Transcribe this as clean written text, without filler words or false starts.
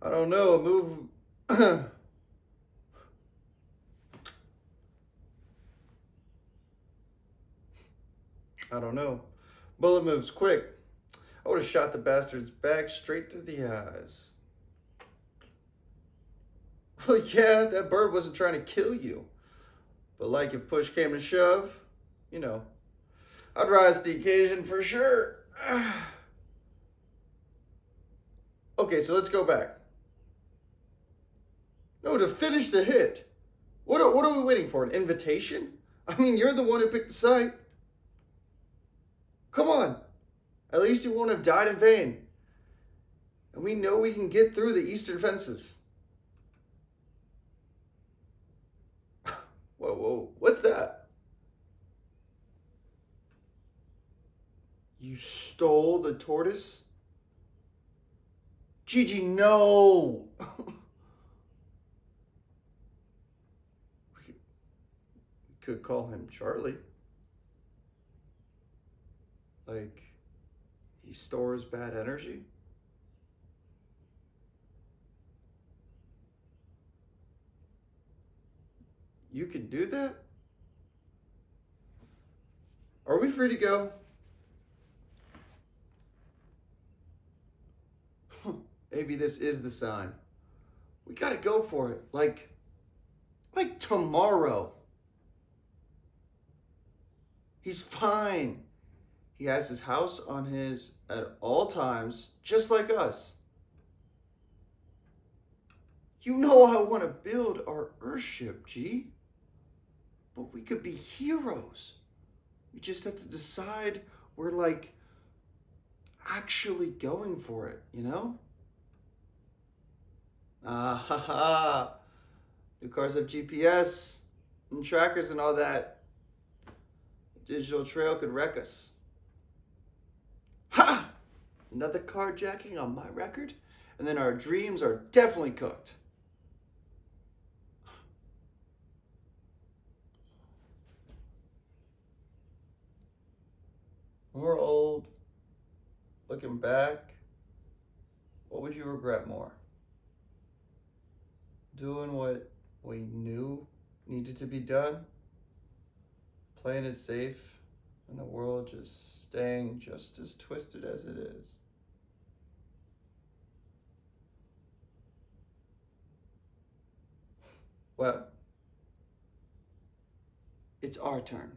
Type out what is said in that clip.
I don't know. Move. I don't know. Bullet moves quick. I would have shot the bastard's back straight through the eyes. Well, yeah, that bird wasn't trying to kill you. But, like, if push came to shove, you know, I'd rise to the occasion for sure. Okay, so let's go back. No, to finish the hit. What are we waiting for? An invitation? I mean, you're the one who picked the site. Come on. At least you won't have died in vain. And we know we can get through the eastern fences. Whoa, what's that? You stole the tortoise? Gigi, no! We could call him Charlie. Like, he stores bad energy? You can do that? Are we free to go? Maybe this is the sign. We gotta go for it. Like tomorrow. He's fine. He has his house on his at all times, just like us. You know I want to build our Earthship, G. But we could be heroes. We just have to decide we're like actually going for it, you know? Ah ha ha. New cars have GPS and trackers and all that. Digital trail could wreck us. Ha! Another carjacking on my record? And then our dreams are definitely cooked. When we're old, looking back, what would you regret more? Doing what we knew needed to be done? Playing it safe, and the world just staying just as twisted as it is? Well, it's our turn.